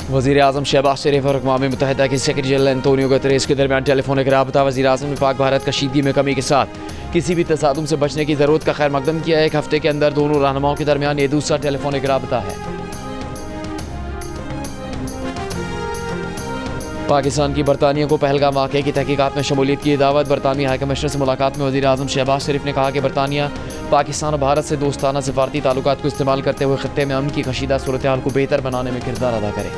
वज़ीर आज़म शहबाज शरीफ और अक़वाम मुत्तहिदा के सेक्रेटरी जनरल एंटोनियो गुतेरेस के दरमियान टेलीफोनिक राबता। वज़ीर आज़म ने पाक भारत कशीदगी में कमी के साथ किसी भी तसादुम से बचने की ज़रूरत का खैर मकदम किया। एक हफ्ते के अंदर दोनों रहनुमाओं के दरमियान ये दूसरा टेलीफोनिक राबता है। पाकिस्तान की बरतानिया को पहलगाम वाक़े की तहकीकात में शमूलियत की दावत। बरतानवी हाई कमिश्नर से मुलाकात में वज़ीर आज़म शहबाज शरीफ ने कहा कि बरतानिया पाकिस्तान और भारत से दोस्ताना सफारती ताल्लुकात को इस्तेमाल करते हुए खत्ते में अमन की कशीदा सूरत हाल को बेहतर बनाने में किरदार अदा करे।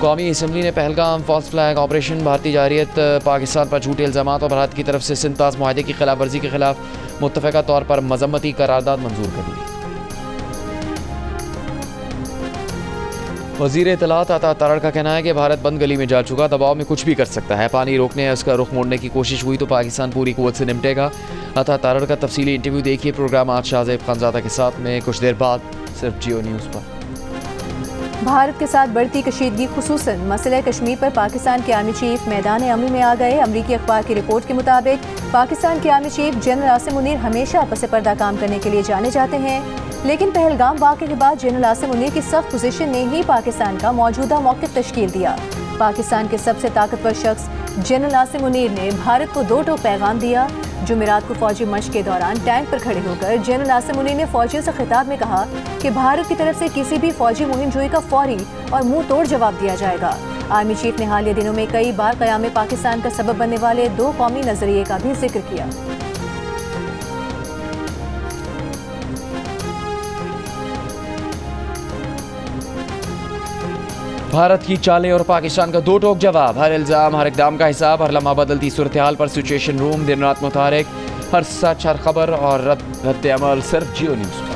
कौमी असम्बली ने पहलगाम फॉल्स फ्लैग ऑपरेशन, भारतीय जारियत पाकिस्तान पर झूठे इल्ज़ामात और भारत की तरफ से सिंताज मुआहदे की खिलाफ वर्जी के खिलाफ मुत्तफ़िक़ा तौर पर मज़म्मती करारदाद मंजूर कर ली। वज़ीर इत्तलात अता तारड़ का कहना है कि भारत बंद गली में जा चुका, दबाव में कुछ भी कर सकता है। पानी रोकने या उसका रुख मोड़ने की कोशिश हुई तो पाकिस्तान पूरी कुव्वत से निपटेगा। अता तारड़ का तफसीली इंटरव्यू देखिए प्रोग्राम आज शाहज़ेब खानज़ादा के साथ में कुछ देर बाद सिर्फ जियो न्यूज़ पर। भारत के साथ बढ़ती कशीदगी खुसूसन मसले कश्मीर पर पाकिस्तान के आर्मी चीफ मैदान अमल में आ गए। अमरीकी अखबार की रिपोर्ट के मुताबिक पाकिस्तान के army chief general Asim Munir हमेशा पस पर्दा काम करने के लिए जाने जाते हैं, लेकिन पहलगाम वाक़े के बाद जनरल आसिम मुनीर की सख्त पोजीशन ने ही पाकिस्तान का मौजूदा मौक़िफ़ तश्कील दिया। पाकिस्तान के सबसे ताकतवर शख्स जनरल आसिम मुनीर ने भारत को दो टोक पैगाम दिया। जुमेरात को फौजी मश्क के दौरान टैंक पर खड़े होकर जनरल आसिम मुनीर ने फौजियों से खिताब में कहा कि भारत की तरफ से किसी भी फौजी मुहिम जोई का फौरी और मुंह तोड़ जवाब दिया जाएगा। आर्मी चीफ ने हालिया दिनों में कई बार क़याम पाकिस्तान का सबब बनने वाले दो कौमी नजरिए का भी जिक्र किया। भारत की चालें और पाकिस्तान का दो टोक जवाब, हर इल्ज़ाम हर इक़दाम का हिसाब, हर लम्हा बदलती सूरत हाल पर सिचुएशन रूम, दिन रात मुतारिक, हर सच हर खबर और रद्द अमल सिर्फ जियो न्यूज़ पर।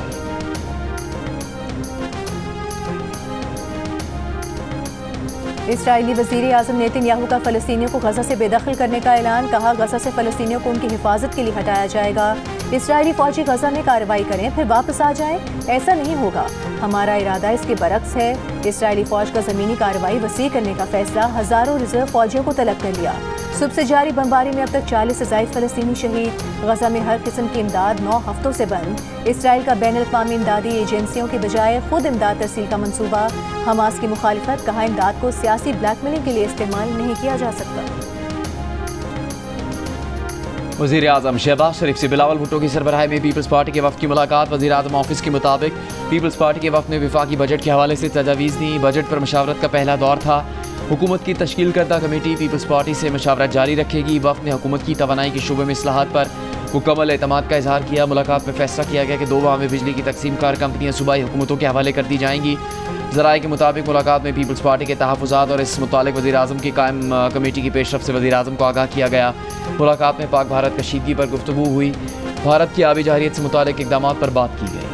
इस्राईली वज़ीर आज़म नेतन्याहू का फ़लस्तीनियों को गज़ा से बेदखल करने का ऐलान। कहा गज़ा से फ़लस्तीनियों को उनकी हिफाजत के लिए हटाया जाएगा। इस्राईली फ़ौजी गज़ा में कार्रवाई करें फिर वापस आ जाएं, ऐसा नहीं होगा। हमारा इरादा इसके बरक्स है। इस्राईली फ़ौज का ज़मीनी कार्रवाई वसी करने का फ़ैसला। हज़ारों रिजर्व फ़ौजियों को तलब कर लिया। सुबह से जारी बमबारी में अब तक 40 से ज़ायद फ़लस्तीनी शहीद। गज़ा में हर किस्म की इमदाद 9 हफ्तों से बंद। इसराइल का बैनुल अक़वामी इमदादी एजेंसियों के बजाय खुद इमदाद तरसील का मंसूबा। हमास की मुखालिफत, कहा इमदाद को सियासी ब्लैकमेलिंग के लिए इस्तेमाल नहीं किया जा सकता। वज़ीर आज़म शहबाज शरीफ से बिलावल भुट्टो की सरबराही में पीपल्स पार्टी के वफ़द की मुलाकात। वज़ीर आज़म ऑफिस के मुताबिक पीपल्स पार्टी के वफ़द ने वफाकी बजट के हवाले से तजावीज़ दी। बजट पर मशावरत का पहला दौर था। हुकूमत की तश्कील करदा कमेटी पीपल्स पार्टी से मशावरत जारी रखेगी। वफ़द ने हुकूमत की तवानाई के शोबे में इस्लाहात पर मुकम्मल एतमाद का इजहार किया। मुलाकात में फैसला किया गया कि 2 माह में बिजली की तकसीम कार कंपनियाँ सूबाई हुकूमतों के हवाले कर दी जाएंगी। ज़राए के मुताबिक मुलाकात में पीपल्स पार्टी के तहफ़्फ़ुज़ात और इस मुतालिक वज़ीर आज़म की कायम कमेटी की पेशरफ से वज़ीर आज़म को आगाह किया गया। मुलाकात में पाक भारत कशीदगी पर गुफ्तगू हुई। भारत की आबी जारियत से मुतालिक इक़दामात पर बात की गई।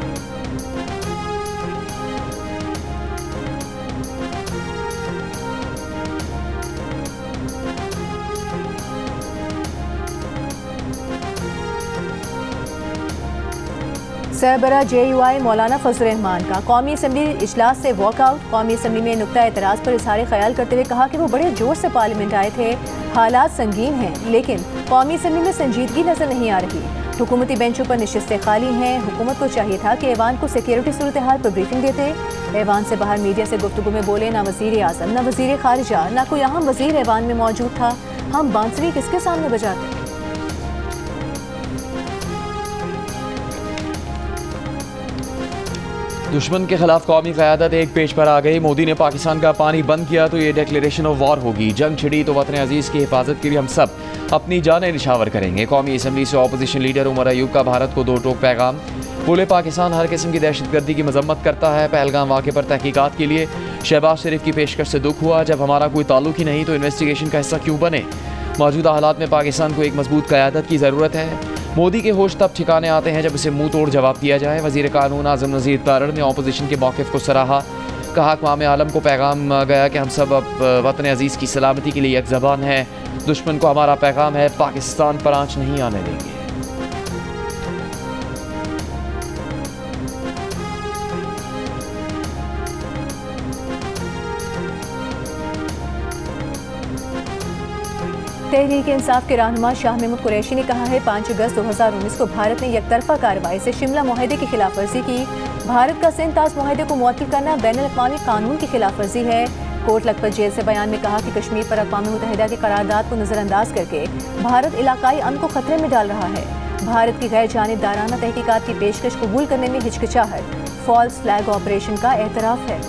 सरबरा JUI मौलाना फजल रहमान का कौमी असम्बली इजलास से वॉकआउट। कौमी असम्बली में नुक्ता एतराज़ पर इज़हार ख्याल करते हुए कहा कि वो बड़े जोर से पार्लियामेंट आए थे। हालात संगीन हैं, लेकिन कौमी असम्बली में संजीदगी नजर नहीं आ रही। हुकूमती बेंचों पर नशिस्तें खाली हैं। हुकूमत को चाहिए था कि ऐवान को सिक्योरिटी सूरत हाल पर ब्रीफिंग देते। ऐवान से बाहर मीडिया से गुफ्तगू में बोले ना वज़ीर आज़म, ना वज़ीर खारिजा, ना कोई अहम वज़ीर ऐवान में मौजूद था। हम बांसुरी किसके सामने बजाते? दुश्मन के खिलाफ कौमी क़यादत एक पेज पर आ गई। मोदी ने पाकिस्तान का पानी बंद किया तो ये डिक्लेरेशन ऑफ वॉर होगी। जंग छिड़ी तो वतन अजीज़ की हिफाजत के लिए हम सब अपनी जानें निछावर करेंगे। कौमी असम्बली से अपोजिशन लीडर उमर अयूब का भारत को दो टोक पैगाम। बोले पाकिस्तान हर किस्म की दहशतगर्दी की मजम्मत करता है। पहलगाम वाक़े पर तहकीकात के लिए शहबाज शरीफ की पेशकश से दुख हुआ। जब हमारा कोई ताल्लुक ही नहीं तो इन्वेस्टिगेशन का हिस्सा क्यों बने। मौजूदा हालात में पाकिस्तान को एक मजबूत क़यादत की ज़रूरत है। मोदी के होश तब ठिकाने आते हैं जब उसे मुंह तोड़ जवाब दिया जाए। वज़ीर कानून आज़म नज़ीर तारड़ ने अपोजिशन के मौक़िफ़ को सराहा। कहा अक़वाम आलम को पैगाम गया कि हम सब अब वतन अजीज़ की सलामती के लिए एक ज़बान है। दुश्मन को हमारा पैगाम है, पाकिस्तान पर आँच नहीं आने देंगे। तहरीक इंसाफ के रहनुमा शाह महमूद कुरैशी ने कहा है 5 अगस्त 2019 को भारत ने यकतरफा कार्रवाई से शिमला मुआहदे की खिलाफ वर्जी की। भारत का सिंध ताज मुआहदे को मुअत्तल करना बैनुल-अक़वामी कानून की खिलाफ वर्जी है। कोर्ट लखपत जेल से बयान में कहा कि कश्मीर पर अक़वाम मुत्तहिदा की करारदाद को नजरअंदाज करके भारत इलाकाई अमन को खतरे में डाल रहा है। भारत की गैर जानिबदाराना तहकीकात की पेशकश कबूल करने में हिचकिचाहट फॉल्स फ्लैग ऑपरेशन का एतराफ़ है।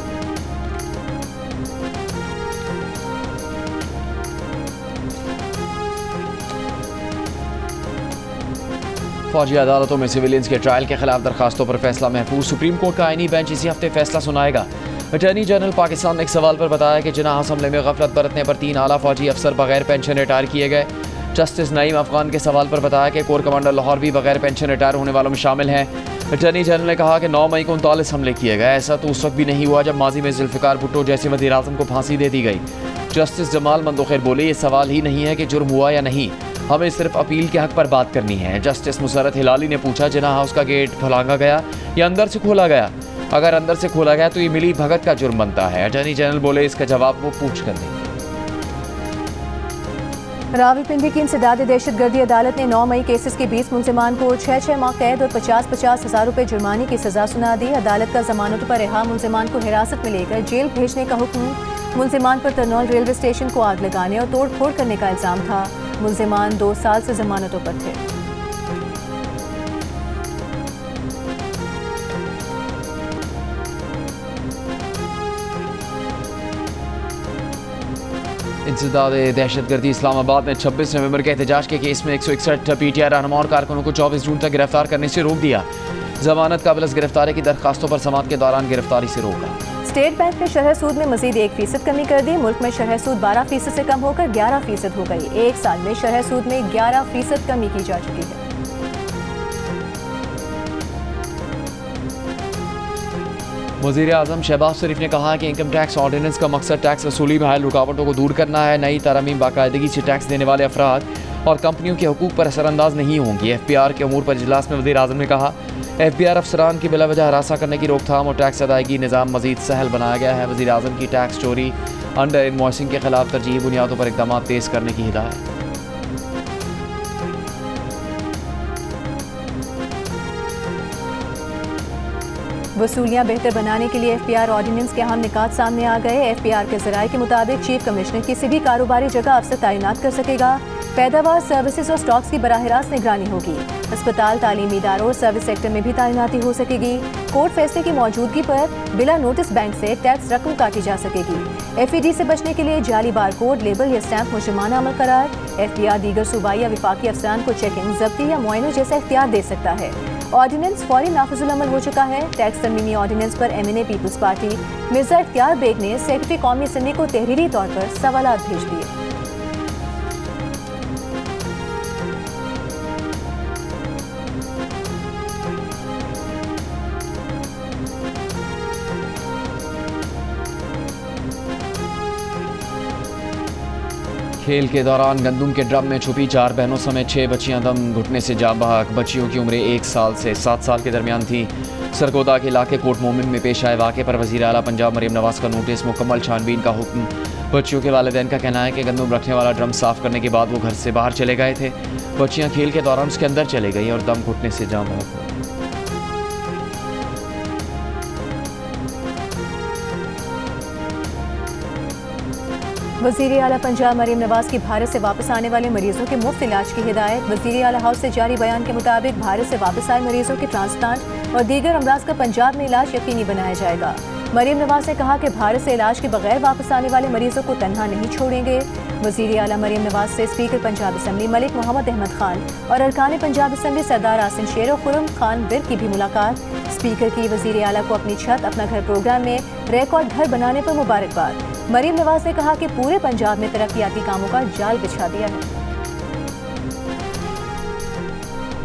फौजी अदालतों में सिविलियंस के ट्रायल के खिलाफ दरखास्तों पर फैसला महफूज। सुप्रीम कोर्ट का आईनी बेंच इसी हफ्ते फैसला सुनाएगा। अटॉर्नी जनरल पाकिस्तान ने एक सवाल पर बताया कि जिनाह हमले में गफलत बरतने पर 3 आला फौजी अफसर बगैर पेंशन रिटायर किए गए। जस्टिस नईम अफगान के सवाल पर बताया कि कोर कमांडर लाहौर भी बगैर पेंशन रिटायर होने वालों में शामिल हैं। अटॉर्नी जनरल ने कहा कि 9 मई को 39 हमले किए गए। ऐसा तो उस वक्त भी नहीं हुआ जब माजी में जुल्फ़िकार भुट्टो जैसे वज़ीर आज़म को फांसी दे दी गई। जस्टिस जमाल मंदोखेर बोले, ये सवाल ही नहीं है कि जुर्म हुआ या नहीं, हमें सिर्फ अपील के हक पर बात करनी है। जस्टिस मुसरत हिलाली ने पूछा, जिनाह हाउस का गेट फलांगा गया या अंदर से खोला गया? अगर अंदर से खोला गया तो ये मिली भगत का जुर्म बनता है। अटॉर्नी जनरल बोले, इसका जवाब वो पूछ कर देंगे। रावलपिंडी की इंसदाद दहशतगर्दी अदालत ने 9 मई केसेस के 20 मुलजिमान को 6 माह कैद और 50-50 हज़ार रुपये जुर्माने की सजा सुना दी। अदालत का जमानतों पर रिहा मुलजिमान को हिरासत में लेकर जेल भेजने का हुक्म। मुलजिमान पर तरनौल रेलवे स्टेशन को आग लगाने और तोड़ फोड़ करने का इल्ज़ाम था। मुलजिमान 2 साल से जमानतों पर थे। इंसदाद दहशतगर्दी इस्लामाबाद ने 26 नवंबर के एहतजाज के केस में 161 PTI रहनुमा और कारकुनों को 24 जून तक गिरफ्तार करने से रोक दिया। जमानत काबिल गिरफ्तारी की दरखास्तों पर समाअत के दौरान गिरफ्तारी से रोका। स्टेट बैंक ने शरह सूद में मजीद 1% कमी कर दी। मुल्क में शरह सूद 12% से कम होकर 11% हो गई। एक साल में शरह सूद में 11% कमी की जा चुकी है। वज़ीर आज़म शहबाज शरीफ ने कहा कि इनकम टैक्स ऑर्डिनेंस का मकसद टैक्स वसूली में हायल रुकावटों को दूर करना है। नई तरमीम बाकायदगी से टैक्स देने वाले अफराद और कंपनियों के हुकूक पर असरअंदाज नहीं होंगी। FPR के अमूर पर इजलास में वज़ीर आज़म ने कहा, FPR अफसरान की बिला वजह हरासा करने की रोकथाम और टैक्स अदायगी निज़ाम मज़ीद सहल बनाया गया है। वज़ीर आज़म की टैक्स चोरी अंडर इनवॉइसिंग के खिलाफ तरजीही बुनियादों पर इक़दाम तेज़ करने की हिदायत। वसूलियाँ बेहतर बनाने के लिए FPR ऑर्डिनेंस के अहम निकात सामने आ गए। FPR के ज़राए के मुताबिक चीफ कमिश्नर किसी भी कारोबारी जगह अफसर तैनात कर सकेगा। पैदावार, सर्विसेज और स्टॉक्स की बराह रास्त निगरानी होगी। अस्पताल, तालीमी इदारों और सर्विस सेक्टर में भी तैनाती हो सकेगी। कोर्ट फैसले की मौजूदगी पर बिला नोटिस बैंक से टैक्स रकम काटी जा सकेगी। FED से बचने के लिए जाली बारकोड, लेबल या स्टैंप मुजरिमाना अमल करार। FPR दीगर सूबाई या विफाकी अफसरान को चेकिंग, जब्ती या मुआयने जैसा इख्तियार दे सकता है। ऑर्डिनेंस फौरी नाफिजुल अमल हो चुका है। टैक्स तरमीमी ऑर्डिनेंस पर MNA पीपल्स पार्टी मिर्जा इख्तियार बेग ने सेक्रेटरी कौमी असम्बली को तहरीरी तौर पर सवालात भेज दिए। खेल के दौरान गंदम के ड्रम में छुपी 4 बहनों समेत 6 बच्चियां दम घुटने से जाँ बहक। बच्चियों की उम्र 1 साल से 7 साल के दरमियान थी। सरगोदा के इलाके कोट मोमिन में पेश आए वाक़े पर वज़ीर आला पंजाब मरीम नवाज़ का नोटिस, मुकम्मल छानबीन का हुक्म। बच्चियों के वालिदैन का कहना है कि गंदम रखने वाला ड्रम साफ़ करने के बाद वो घर से बाहर चले गए थे। बच्चियाँ खेल के दौरान उसके अंदर चले गई और दम घुटने से जाँ बहक हो। वज़ीर आला पंजाब मरीम नवाज़ की भारत से वापस आने वाले मरीजों के मुफ्त इलाज की हिदायत। वज़ीर आला हाउस से जारी बयान के मुताबिक भारत से वापस आए मरीजों के ट्रांसप्लांट और दीगर अमराज का पंजाब में इलाज यकीनी बनाया जाएगा। मरीम नवाज़ ने कहा कि भारत से इलाज के बगैर वापस आने वाले मरीजों को तन्हा नहीं छोड़ेंगे। वज़ीर आला मरीम नवाज़ से स्पीकर पंजाब असम्बली मलिक मोहम्मद अहमद खान और अरकान पंजाब असम्बली सरदार आसिम शेर और खुर्रम खान बिर की भी मुलाकात। स्पीकर की वज़ीर आला को अपनी छत अपना घर प्रोग्राम में रिकॉर्ड घर बनाने पर मुबारकबाद। मरीम नवाज़ ने कहा कि पूरे पंजाब में तरक्याती कामों का जाल बिछा दिया है।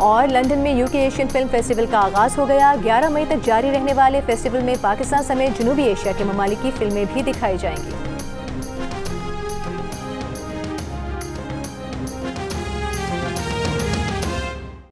और लंदन में UK एशियन फिल्म फेस्टिवल का आगाज़ हो गया। 11 मई तक जारी रहने वाले फेस्टिवल में पाकिस्तान समेत जनूबी एशिया के ममालिक की फिल्में भी दिखाई जाएंगी।